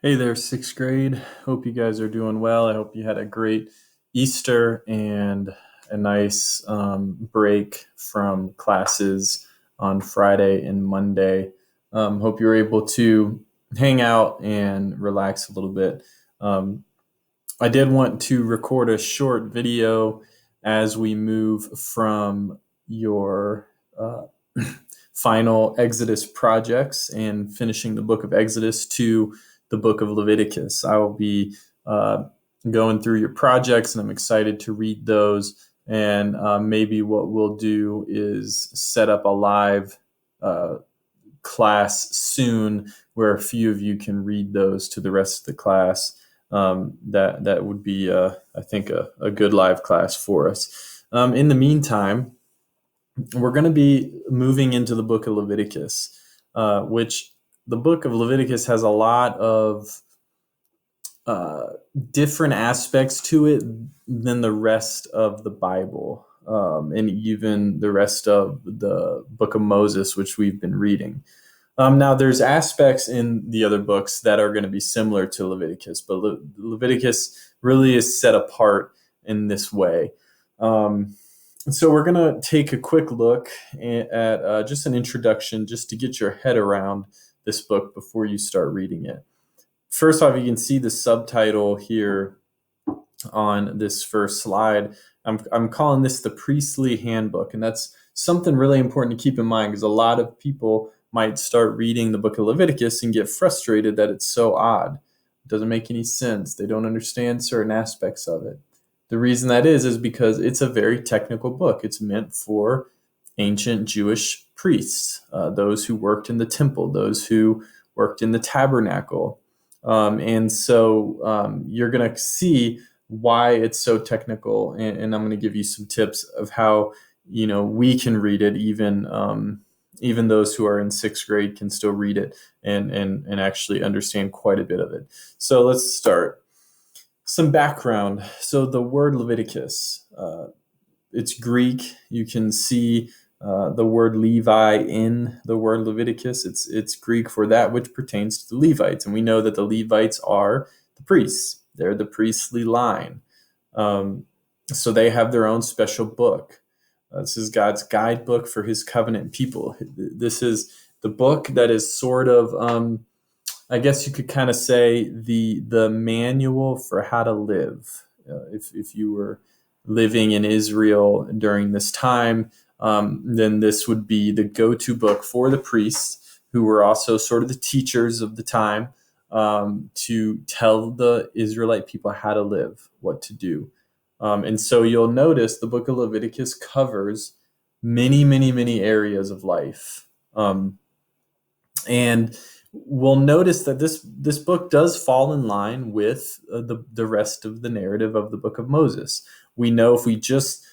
Hey there, sixth grade. Hope you guys are doing well. I hope you had a great Easter and a nice break from classes on Friday and Monday. Hope you're able to hang out and relax a little bit. Um, I did want to record a short video as we move from your final Exodus projects and finishing the book of Exodus to the book of Leviticus. I will be uh, going through your projects, and I'm excited to read those. And maybe what we'll do is set up a live class soon where a few of you can read those to the rest of the class. That would be, I think, a good live class for us. In the meantime, we're going to be moving into the book of Leviticus, which the book of Leviticus has a lot of uh, different aspects to it than the rest of the Bible, and even the rest of the book of Moses, which we've been reading. Now, there's aspects in the other books that are going to be similar to Leviticus, but Leviticus really is set apart in this way. So we're going to take a quick look at just an introduction, just to get your head around this book before you start reading it. First off, you can see the subtitle here on this first slide. I'm calling this the priestly handbook, and that's something really important to keep in mind, because a lot of people might start reading the book of Leviticus and get frustrated that it's so odd. It doesn't make any sense. They don't understand certain aspects of it. The reason that is because it's a very technical book. It's meant for ancient Jewish priests, those who worked in the temple, those who worked in the tabernacle. And so you're going to see why it's so technical, and I'm going to give you some tips of how we can read it. Even those who are in sixth grade can still read it and actually understand quite a bit of it. So let's start. Some background. So the word Leviticus, it's Greek. You can see the word Levi in the word Leviticus. It's Greek for that which pertains to the Levites, and we know that the Levites are the priests. They're the priestly line, so they have their own special book. This is God's guidebook for His covenant people. This is the book that is sort of, I guess you could kind of say, the manual for how to live. If you were living in Israel during this time, then this would be the go-to book for the priests, who were also sort of the teachers of the time, to tell the Israelite people how to live, what to do. And so you'll notice the book of Leviticus covers many, many, many areas of life. And we'll notice that this book does fall in line with the rest of the narrative of the book of Moses. We know, if we just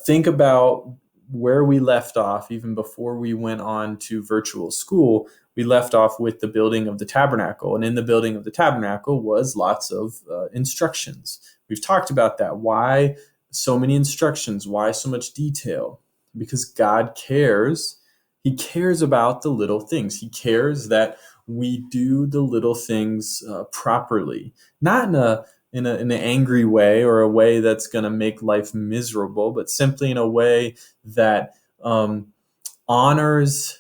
think about where we left off, even before we went on to virtual school, we left off with the building of the tabernacle. And in the building of the tabernacle was lots of instructions. We've talked about that. Why so many instructions? Why so much detail? Because God cares. He cares about the little things. He cares that we do the little things properly, not in an angry way, or a way that's going to make life miserable, but simply in a way that honors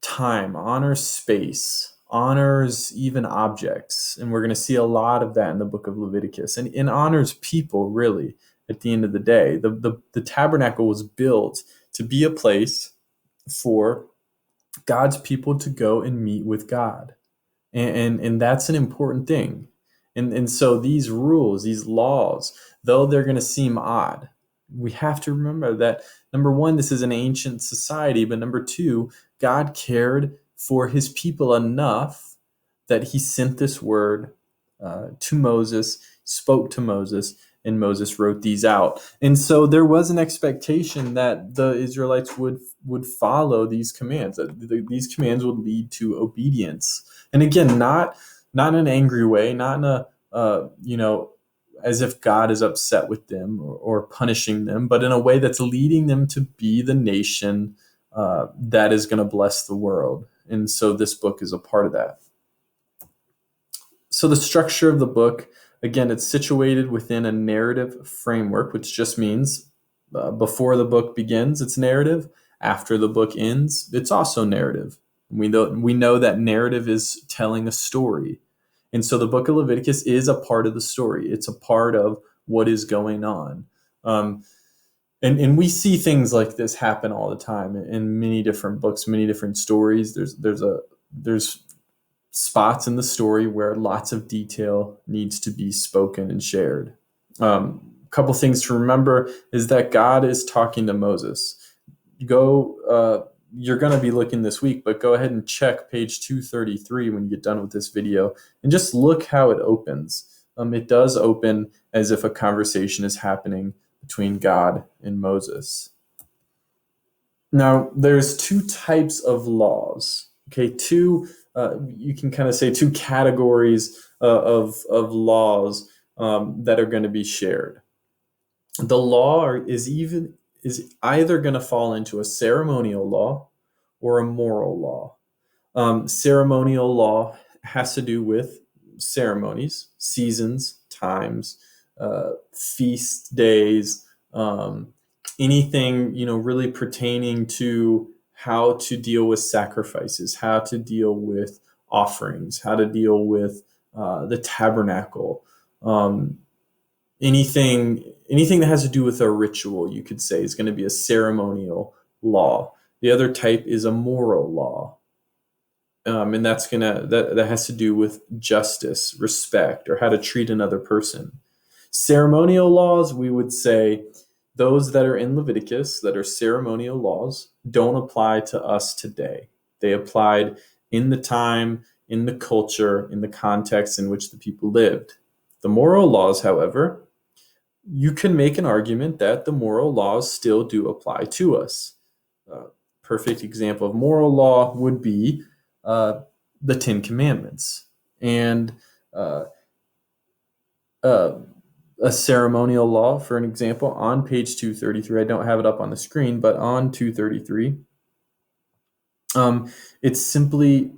time, honors space, honors even objects. And we're going to see a lot of that in the book of Leviticus, and honors people, really, at the end of the day. The tabernacle was built to be a place for God's people to go and meet with God. And that's an important thing. And so these rules, these laws, though they're going to seem odd, we have to remember that, number one, this is an ancient society, but number two, God cared for His people enough that He sent this word to Moses, spoke to Moses, and Moses wrote these out. And so there was an expectation that the Israelites would follow these commands, that these commands would lead to obedience. And again, not in an angry way, not in a as if God is upset with them or punishing them, but in a way that's leading them to be the nation that is going to bless the world. And so this book is a part of that. So the structure of the book, again, it's situated within a narrative framework, which just means before the book begins, it's narrative. After the book ends, it's also narrative. We know that narrative is telling a story. And so the book of Leviticus is a part of the story. It's a part of what is going on. And we see things like this happen all the time in many different books, many different stories. There's spots in the story where lots of detail needs to be spoken and shared. A couple things to remember is that God is talking to Moses. You're going to be looking this week, but go ahead and check page 233 when you get done with this video and just look how it opens. It does open as if a conversation is happening between God and Moses. Now, there's two types of laws. Okay, you can kind of say two categories of laws that are going to be shared. The law is either going to fall into a ceremonial law or a moral law. Ceremonial law has to do with ceremonies, seasons, times, feast days, anything really pertaining to how to deal with sacrifices, how to deal with offerings, how to deal with the tabernacle. Anything that has to do with a ritual, you could say, is going to be a ceremonial law. The other type is a moral law. And that has to do with justice, respect, or how to treat another person. Ceremonial laws, we would say, those that are in Leviticus, that are ceremonial laws, don't apply to us today. They applied in the time, in the culture, in the context in which the people lived. The moral laws, however, you can make an argument that the moral laws still do apply to us. Perfect example of moral law would be the Ten Commandments. And a ceremonial law, for an example, on page 233. I don't have it up on the screen, but on 233, it's simply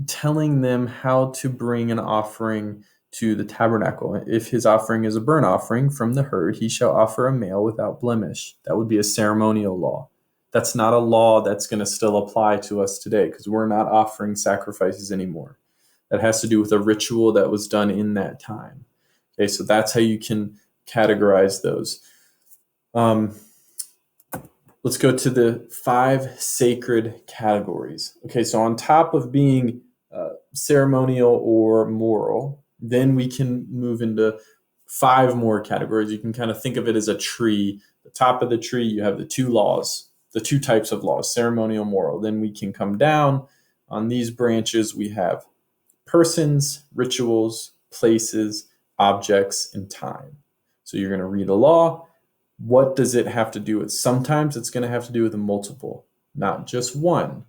telling them how to bring an offering to the tabernacle. If his offering is a burnt offering from the herd, he shall offer a male without blemish. That would be a ceremonial law. That's not a law that's going to still apply to us today because we're not offering sacrifices anymore. That has to do with a ritual that was done in that time. Okay, so that's how you can categorize those. Let's go to the 5 sacred categories. Okay, so on top of being ceremonial or moral, then we can move into 5 more categories. You can kind of think of it as a tree. The top of the tree, you have the 2 laws, the 2 types of laws, ceremonial, moral. Then we can come down on these branches. We have persons, rituals, places, objects, and time. So you're going to read a law. What does it have to do with? Sometimes it's going to have to do with a multiple, not just one.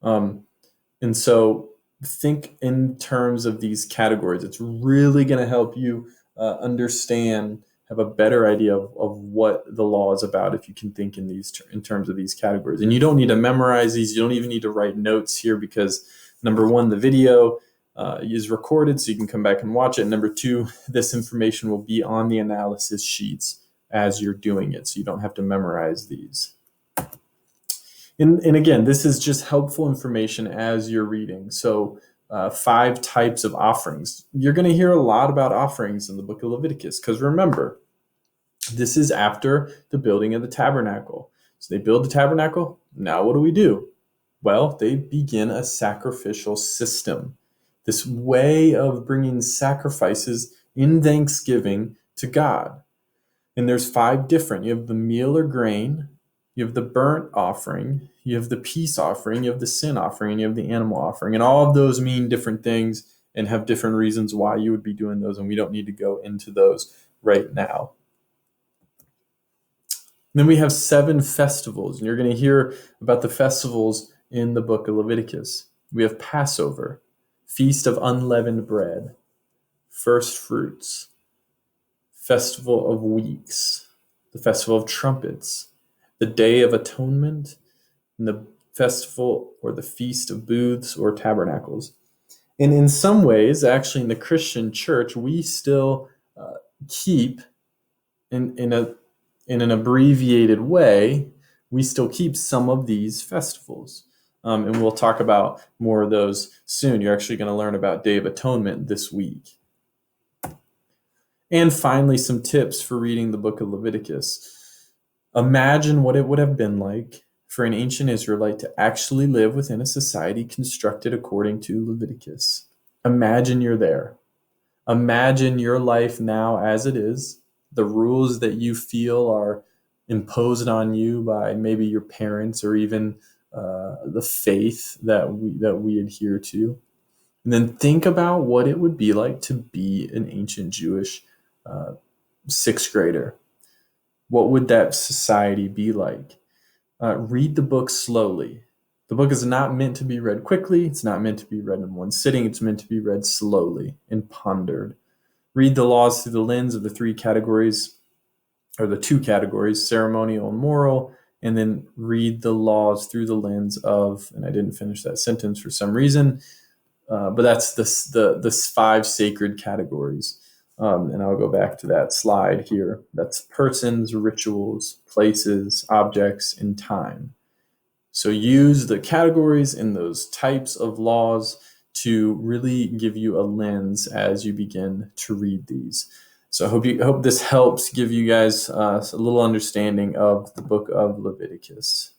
And so think in terms of these categories. It's really going to help you understand, have a better idea of what the law is about if you can think in terms of these categories. And you don't need to memorize these. You don't even need to write notes here because, number one, the video is recorded so you can come back and watch it. Number 2, this information will be on the analysis sheets as you're doing it, so you don't have to memorize these. And again, this is just helpful information as you're reading. So 5 types of offerings. You're going to hear a lot about offerings in the book of Leviticus because remember, this is after the building of the tabernacle. So they build the tabernacle. Now what do? Well, they begin a sacrificial system. This way of bringing sacrifices in thanksgiving to God. And there's 5 different. You have the meal or grain, you have the burnt offering, you have the peace offering, you have the sin offering, and you have the animal offering. And all of those mean different things and have different reasons why you would be doing those. And we don't need to go into those right now. And then we have 7 festivals. And you're going to hear about the festivals in the book of Leviticus. We have Passover, Feast of Unleavened Bread, First Fruits, Festival of Weeks, the Festival of Trumpets, the Day of Atonement, and the Festival or the Feast of Booths or Tabernacles. And in some ways, actually, in the Christian church, we still keep in an abbreviated way, we still keep some of these festivals. And we'll talk about more of those soon. You're actually going to learn about Day of Atonement this week. And finally, some tips for reading the book of Leviticus. Imagine what it would have been like for an ancient Israelite to actually live within a society constructed according to Leviticus. Imagine you're there. Imagine your life now as it is, the rules that you feel are imposed on you by maybe your parents or even the faith that we adhere to. And then think about what it would be like to be an ancient Jewish sixth grader. What would that society be like? Read the book slowly. The book is not meant to be read quickly. It's not meant to be read in one sitting. It's meant to be read slowly and pondered. Read the laws through the lens of the three categories, or the two categories, ceremonial and moral, and then read the laws through the lens of, and I didn't finish that sentence for some reason, but that's the five sacred categories. And I'll go back to that slide here. That's persons, rituals, places, objects, and time. So use the categories and those types of laws to really give you a lens as you begin to read these. So I hope this helps give you guys a little understanding of the book of Leviticus.